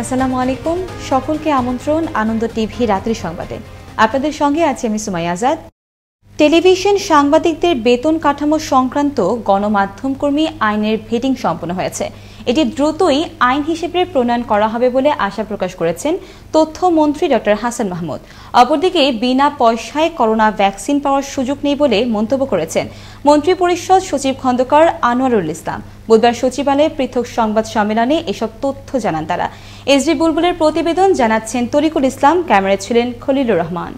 আসসালামু আলাইকুম, সকলকে আমন্ত্রণ আনন্দ টিভি রাত্রি সংবাদে। আপনাদের সঙ্গে আছি আমি সুমাইয়া আজাদ। টেলিভিশন সাংবাদিকদের বেতন কাঠামো সংক্রান্ত গণমাধ্যম কর্মী আইনের ভেটিং সম্পন্ন হয়েছে। এটি দ্রুতই আইন হিসেবে প্রণয়ন করা হবে বলে আশা প্রকাশ করেছেন তথ্যমন্ত্রী ডক্টর হাসান মাহমুদ। অপরদিকে বিনা পয়সায় করোনা ভ্যাকসিন পাওয়ার সুযোগ নেই বলে মন্তব্য করেছেন মন্ত্রিপরিষদ সচিব খন্দকার আনোয়ারুল ইসলাম। বুধবার সচিবালয়ে পৃথক সংবাদ সম্মেলনে এসব তথ্য জানান তারা। এসডি বুলবুলের প্রতিবেদন জানাচ্ছেন তরিকুল ইসলাম, ক্যামেরায় ছিলেন খলিলুর রহমান।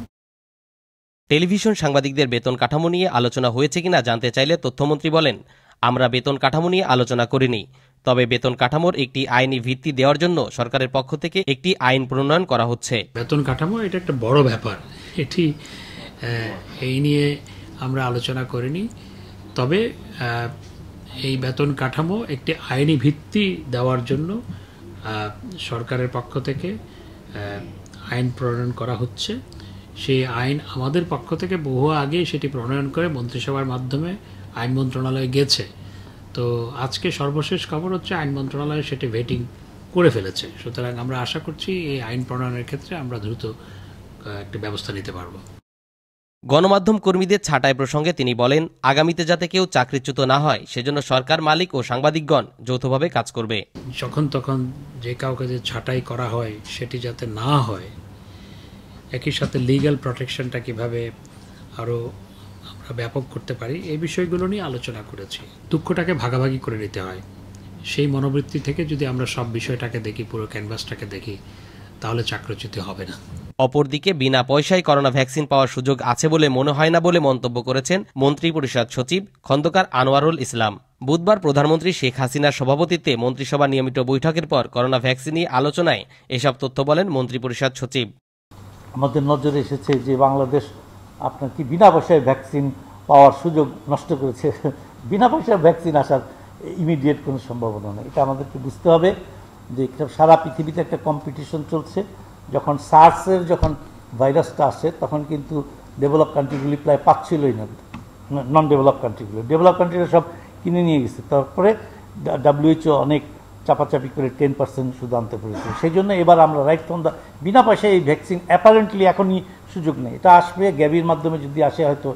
টেলিভিশন সাংবাদিকদের বেতন কাঠামো নিয়ে আলোচনা হয়েছে কিনা জানতে চাইলে তথ্যমন্ত্রী বলেন, আমরা বেতন কাঠামো নিয়ে আলোচনা করিনি, তবে বেতন কাঠামোর একটি আইনি ভিত্তি দেওয়ার জন্য সরকারের পক্ষ থেকে একটি আইন প্রণয়ন করা হচ্ছে। বেতন কাঠামো এটা একটা বড় ব্যাপার, এটি এই নিয়ে আমরা আলোচনা করিনি, তবে এই বেতন কাঠামো একটি আইনি ভিত্তি দেওয়ার জন্য সরকারের পক্ষ থেকে আইন প্রণয়ন করা হচ্ছে। সেই আইন আমাদের পক্ষ থেকে বহু আগে সেটি প্রণয়ন করে মন্ত্রিসভার মাধ্যমে আইন মন্ত্রণালয়ে গেছে। তো আজকে সর্বশেষ খবর হচ্ছে আইন মন্ত্রণালয় সেটি ভেটিং করে ফেলেছে। সুতরাং আমরা আশা করছি এই আইন প্রণয়নের ক্ষেত্রে আমরা দ্রুত একটি ব্যবস্থা নিতে পারব। গণমাধ্যম কর্মীদের ছাঁটাই প্রসঙ্গে তিনি বলেন, আগামীতে যাতে কেউ চাকরিচ্যুত না হয় সেজন্য সরকার, মালিক ও সাংবাদিকগণ যৌথভাবে কাজ করবে। যখন তখন যে কাউকে যে ছাঁটাই করা হয় সেটি যাতে না হয়, একই সাথে লিগ্যাল প্রোটেকশনটা কিভাবে আরও আমরা ব্যাপক করতে পারি, এই বিষয়গুলো নিয়ে আলোচনা করেছি। দুঃখটাকে ভাগাভাগি করে নিতে হয়, সেই মনোবৃত্তি থেকে যদি আমরা সব বিষয়টাকে দেখি, পুরো ক্যানভাসটাকে দেখি, তাহলে চাকরিচ্যুতি হবে না। অপরদিকে বিনা পয়সায় করোনা ভ্যাকসিন পাওয়ার সুযোগ আছে বলে মনে হয় না বলে মন্তব্য করেছেন মন্ত্রিপরিষদ সচিব খন্দকার আনোয়ারুল ইসলাম। বুধবার প্রধানমন্ত্রী শেখ হাসিনার সভাপতিত্বে মন্ত্রিসভা নিয়মিত বৈঠকের পর করোনা ভ্যাকসিন নিয়ে আলোচনায় এসব তথ্য বলেন মন্ত্রিপরিষদ সচিব। আমাদের নজরে এসেছে যে বাংলাদেশ আপনার কি বিনা পয়সায় ভ্যাকসিন পাওয়ার সুযোগ নষ্ট করেছে। বিনা পয়সায় ভ্যাকসিন আসার ইমিডিয়েট কোনো সম্ভাবনা নেই। এটা আমাদেরকে বুঝতে হবে যে সারা পৃথিবীতে একটা কম্পিটিশন চলছে। যখন সার্সের যখন ভাইরাসটা আসে তখন কিন্তু ডেভেলপ কান্ট্রিগুলি প্রায় পাচ্ছিলই না, নন ডেভেলপ কান্ট্রিগুলো। ডেভেলপ কান্ট্রিরা সব কিনে নিয়ে গেছে। তারপরে WHO অনেক চাপাচাপি করে 10% শুধু আনতে পেরেছে। সেই জন্য এবার আমরা রাইট ফ্রম দ্য বিনা পয়সায় এই ভ্যাকসিন অ্যাপারেন্টলি এখনই সুযোগ নেই। এটা আসবে গ্যাবির মাধ্যমে, যদি আসে হয়তো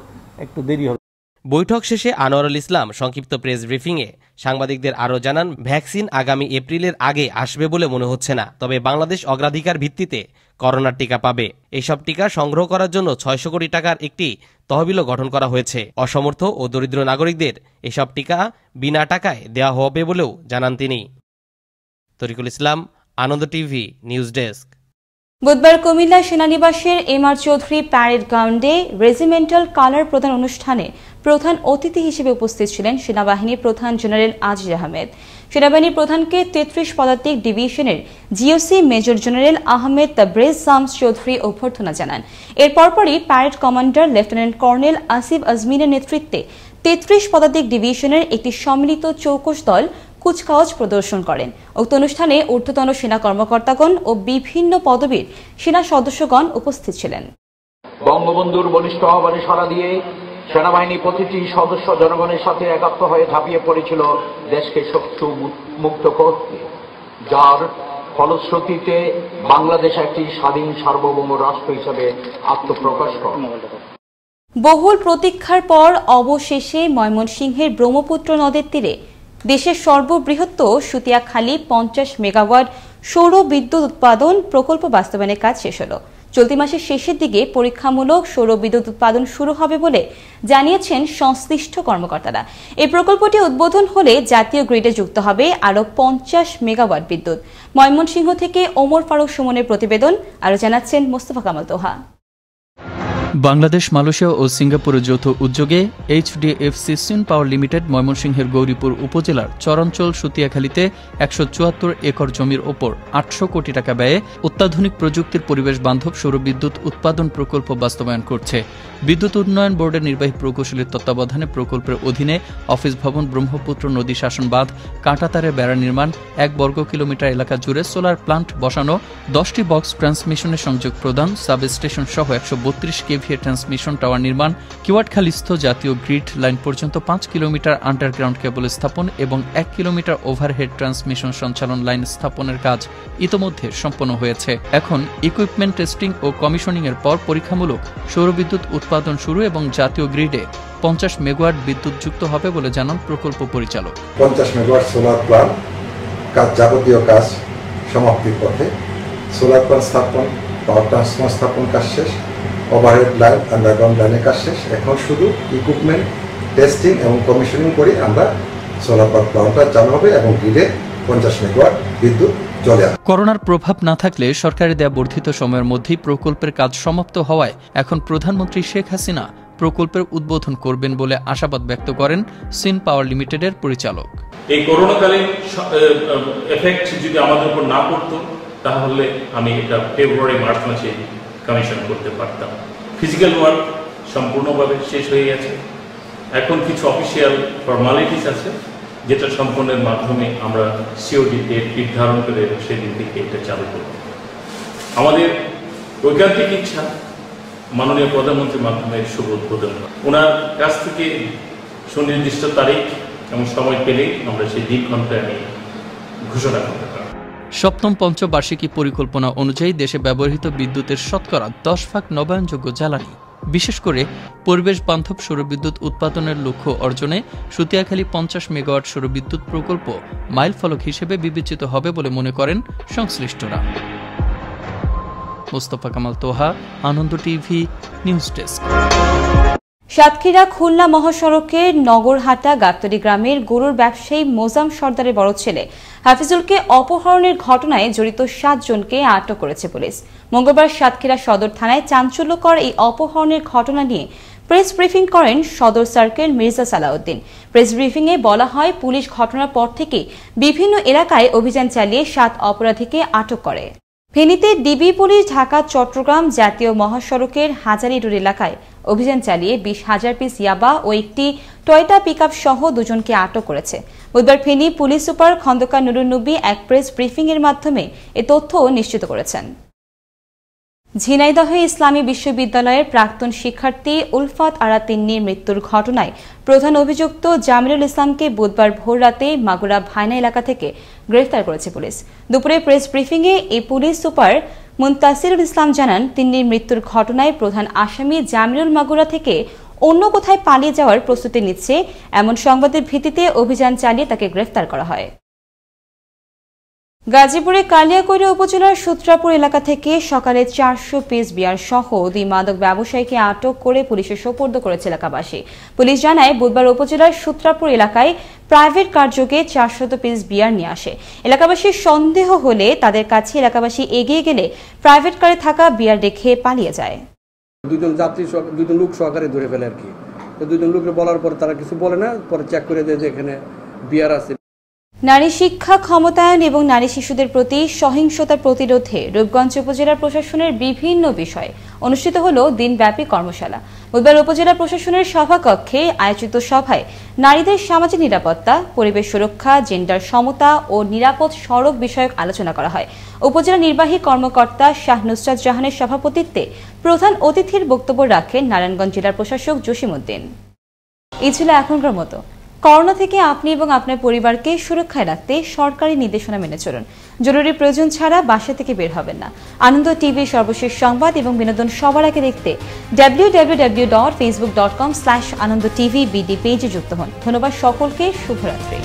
একটু দেরি হবে। বৈঠক শেষে আনোয়ারুল ইসলাম সংক্ষিপ্ত প্রেস ব্রিফিংয়ে সাংবাদিকদের আরও জানান, ভ্যাকসিন আগামী এপ্রিলের আগে আসবে বলে মনে হচ্ছে না, তবে বাংলাদেশ অগ্রাধিকার ভিত্তিতে করোনার টিকা পাবে। এইসব টিকা সংগ্রহ করার জন্য 600 কোটি টাকার একটি তহবিলও গঠন করা হয়েছে। অসমর্থ ও দরিদ্র নাগরিকদের এসব টিকা বিনা টাকায় দেওয়া হবে বলেও জানান তিনি। তরিকুল ইসলাম, আনন্দ টিভি, নিউজ ডেস্ক। বুধবার কুমিল্লা সেনানিবাসের এমআর চৌধুরী প্যারেড গ্রাউন্ডে রেজিমেন্টাল কালার প্রদান অনুষ্ঠানে প্রধান অতিথি হিসেবে উপস্থিত ছিলেন সেনাবাহিনীর প্রধান জেনারেল আজিজ আহমেদ। সেনাবাহিনীর প্রধানকে 33 পদাতিক ডিভিশনের GOC major general Ahmed Tabrez Shams Chowdhury অভ্যর্থনা জানান। এর পরপরই parade commander lieutenant colonel Asif আজমিনের নেতৃত্বে 33 পদাতিক ডিভিশনের একটি সম্মিলিত চৌকস দল কুচকাওয়াজ প্রদর্শন করেন। উক্ত অনুষ্ঠানে ঊর্ধ্বতন সেনা কর্মকর্তাগণ ও বিভিন্ন পদবীর সেনা সদস্যগণ উপস্থিত ছিলেন। বঙ্গবন্ধুর বলিষ্ঠ আহ্বানে সাড়া দিয়ে সেনাবাহিনী প্রতিটি সদস্য জনগণের সাথে একাত্ম হয়ে ঝাঁপিয়ে পড়েছিল দেশকে শত্রু মুক্ত করতে, যার ফলশ্রুতিতে বাংলাদেশ একটি স্বাধীন সার্বভৌম রাষ্ট্র হিসেবে আত্মপ্রকাশ করে। বহুল প্রতীক্ষার পর অবশেষে ময়মনসিংহের ব্রহ্মপুত্র নদের তীরে দেশের সর্ববৃহৎ সুতিয়াখালী 50 মেগাওয়াট সৌর বিদ্যুৎ উৎপাদন প্রকল্প বাস্তবায়নের কাজ শেষ হল। চলতি মাসের শেষের দিকে পরীক্ষামূলক সৌর বিদ্যুৎ উৎপাদন শুরু হবে বলে জানিয়েছেন সংশ্লিষ্ট কর্মকর্তারা। এই প্রকল্পটি উদ্বোধন হলে জাতীয় গ্রিডে যুক্ত হবে আরও 50 মেগাওয়াট বিদ্যুৎ। ময়মনসিংহ থেকে ওমর ফারুক সুমনের প্রতিবেদন, আরও জানাচ্ছেন মোস্তফা কামাল তোহা। বাংলাদেশ, মালয়েশিয়া ও সিঙ্গাপুরের যৌথ উদ্যোগে HDFC সিন পাওয়ার লিমিটেড ময়মনসিংহের গৌরীপুর উপজেলার চরাঞ্চল সুতিয়াখালীতে 174 একর জমির ওপর 800 কোটি টাকা ব্যয়ে অত্যাধুনিক প্রযুক্তির পরিবেশ বান্ধব সৌরবিদ্যুৎ উৎপাদন প্রকল্প বাস্তবায়ন করছে। বিদ্যুৎ উন্নয়ন বোর্ডের নির্বাহী প্রকৌশলীর তত্ত্বাবধানে প্রকল্পের অধীনে অফিস ভবন, ব্রহ্মপুত্র নদী শাসন বাঁধ, কাঁটাতারে বেড়া নির্মাণ, ১ বর্গ কিলোমিটার এলাকা জুড়ে সোলার প্লান্ট বসানো, 10টি বক্স ট্রান্সমিশনের সংযোগ প্রদান, সাব স্টেশন সহ 132 কেভিএ ট্রান্সমিশন টাওয়ার নির্মাণ, কিওয়াটখালীস্থ জাতীয় গ্রিড লাইন পর্যন্ত 5 কিলোমিটার আন্ডারগ্রাউন্ড কেবল স্থাপন এবং 1 কিলোমিটার ওভারহেড ট্রান্সমিশন সঞ্চালন লাইন স্থাপনের কাজ ইতোমধ্যে সম্পন্ন হয়েছে। এখন ইকুইপমেন্ট টেস্টিং ও কমিশনিং এর পর পরীক্ষামূলক সৌরবিদ্যুৎ উৎপাদন শুরু এবং জাতীয় গ্রিডে 50 মেগাওয়াট বিদ্যুৎ যুক্ত হবে বলে জানান প্রকল্প পরিচালক। 50 মেগাওয়াট সোলার প্লান্ট যাবতীয় কাজ সমাপ্তির পথে। সোলার প্লান্ট স্থাপন, পাওয়ার ট্রান্সফর্মার স্থাপন কাজ শেষ, ওভারহেড লাইন, আন্ডারগ্রাউন্ড লাইনের কাজ শেষ। এখন শুধু ইকুইপমেন্ট টেস্টিং এবং কমিশনিং করে আমরা সোলার প্লান্টটা চালু হবে এবং গ্রিডে 50 মেগাওয়াট বিদ্যুৎ চলে আসবে। করোনার প্রভাব না থাকলে সরকারের দেয়া বর্ধিত সময়ের মধ্যেই প্রকল্পের কাজ সমাপ্ত হওয়ায় এখন প্রধানমন্ত্রী শেখ হাসিনা প্রকল্পের উদ্বোধন করবেন বলে আশাবাদ ব্যক্ত করেন সিন পাওয়ার লিমিটেডের পরিচালক। এই করোনাকালীন এফেক্ট যদি আমাদের উপর না পড়তো তাহলে আমি এটা ফেব্রুয়ারি মার্চ মাসে কমিশন করতে পারতাম। ফিজিক্যাল ওয়ার্ক সম্পূর্ণভাবে শেষ হয়ে গেছে। এখন কিছু অফিসিয়াল ফর্মালিটিস আছে যেটা সম্পন্নের মাধ্যমে আমরা সিওডি ডেট নির্ধারণ করে সেদিন থেকে এটা চালু করব। আমাদের ঐকান্তিক ইচ্ছা মাননীয় প্রধানমন্ত্রীর মাধ্যমে শুভ উদ্বোধন, ওনার কাছ থেকে সুনির্দিষ্ট তারিখ এবং সময় পেলেই আমরা সেই দিনক্ষণটা আমি ঘোষণা করতে পারব। সপ্তম পঞ্চবার্ষিকী পরিকল্পনা অনুযায়ী দেশে ব্যবহৃত বিদ্যুতের শতকরা 10% নবায়নযোগ্য জ্বালানি, বিশেষ করে পরিবেশ বান্ধব সৌরবিদ্যুৎ উৎপাদনের লক্ষ্য অর্জনে সুতিয়াখালী 50 মেগাওয়াট সৌরবিদ্যুৎ প্রকল্প মাইলফলক হিসেবে বিবেচিত হবে বলে মনে করেন সংশ্লিষ্টরা। Mostafa Kamal Toha, Ananda TV, news desk. Satkhira Khulna মহাসড়কের নগরহাটা গাবতলী গ্রামের গরুর ব্যবসায়ী মোজাম সর্দারের বড় ছেলে হাফিজুলকে অপহরণের ঘটনায় জড়িত 7 জনকে আটক করেছে পুলিশ। মঙ্গলবার সাতক্ষীরা সদর থানায় চাঞ্চল্যকর এই অপহরণের ঘটনা নিয়ে প্রেস ব্রিফিং করেন সদর সার্কেল মির্জা সালাউদ্দিন। প্রেস ব্রিফিংয়ে বলা হয়, পুলিশ ঘটনার পর থেকে বিভিন্ন এলাকায় অভিযান চালিয়ে 7 অপরাধীকে আটক করে। ফেনীতে ডিবি পুলিশ ঢাকা চট্টগ্রাম জাতীয় মহাসড়কের হাজারী রোড এলাকায় অভিযান চালিয়ে 20,000 পিস ইয়াবা ও একটি টয়োটা পিকআপ সহ 2 জনকে আটক করেছে। বুধবার ফেনী পুলিশ সুপার খন্দকার নুরুন নবী এক প্রেস ব্রিফিং এর মাধ্যমে এ তথ্য নিশ্চিত করেছেন। ঝিনাইদহ ইসলামী বিশ্ববিদ্যালয়ের প্রাক্তন শিক্ষার্থী উলফাত আরা তিন্নির মৃত্যুর ঘটনায় প্রধান অভিযুক্ত জামিরুল ইসলামকে বুধবার ভোররাতে মাগুরা ভাইনা এলাকা থেকে গ্রেফতার করেছে পুলিশ। দুপুরে প্রেস ব্রিফিংয়ে এই পুলিশ সুপার মুনতাসিরুল ইসলাম জানান, তিন্নির মৃত্যুর ঘটনায় প্রধান আসামি জামিরুল মাগুরা থেকে অন্য কোথায় পালিয়ে যাওয়ার প্রস্তুতি নিচ্ছে এমন সংবাদের ভিত্তিতে অভিযান চালিয়ে তাকে গ্রেফতার করা হয়। গাজীপুরে কালিয়াকৈর উপজেলার সূত্রাপুর এলাকা থেকে সকালে 400 পিস বিয়ার সহ 2 মাদক ব্যবসায়ীকে আটক করে পুলিশের সোপর্দ করেছে এলাকাবাসী। পুলিশ জানায়, বুধবার উপজেলার সূত্রাপুর এলাকায় প্রাইভেট কারযোগে 400 পিস বিয়ার নিয়ে আসে। এলাকাবাসীর সন্দেহ হলে তাদের কাছে এলাকাবাসী এগিয়ে গেলে প্রাইভেট কারে থাকা বিয়ার রেখে পালিয়ে যায়। 2 জন লোক সহকারে ধরে ফেলে আর কি। তো 2 জন লোককে বলার পর তারা কিছু বলে না, পরে চেক করে দেয় যে এখানে বিয়ার আছে। নারী শিক্ষা, ক্ষমতায়ন এবং নারী শিশুদের প্রতি সহিংসতা প্রতিরোধে রূপগঞ্জ উপজেলা প্রশাসনের বিভিন্ন বিষয়ে অনুষ্ঠিত হল দিনব্যাপী কর্মশালা। বুধবার উপজেলা প্রশাসনের সভাকক্ষে আয়োজিত সভায় নারীদের সামাজিক নিরাপত্তা, পরিবেশ সুরক্ষা, জেন্ডার সমতা ও নিরাপদ সড়ক বিষয়ক আলোচনা করা হয়। উপজেলা নির্বাহী কর্মকর্তা শাহ নুসরাত জাহানের সভাপতিত্বে প্রধান অতিথির বক্তব্য রাখেন নারায়ণগঞ্জ জেলার প্রশাসক জসিম উদ্দিন। এই ছিল এখনকার মতো। করোনা থেকে আপনি এবং আপনার পরিবারকে সুরক্ষায় রাখতে সরকারি নির্দেশনা মেনে চলুন। জরুরি প্রয়োজন ছাড়া বাসা থেকে বের হবেন না। আনন্দ টিভির সর্বশেষ সংবাদ এবং বিনোদন সবার আগে দেখতে www.facebook.com/anandotv BD পেজে যুক্ত হন। ধন্যবাদ সকলকে, শুভরাত্রি।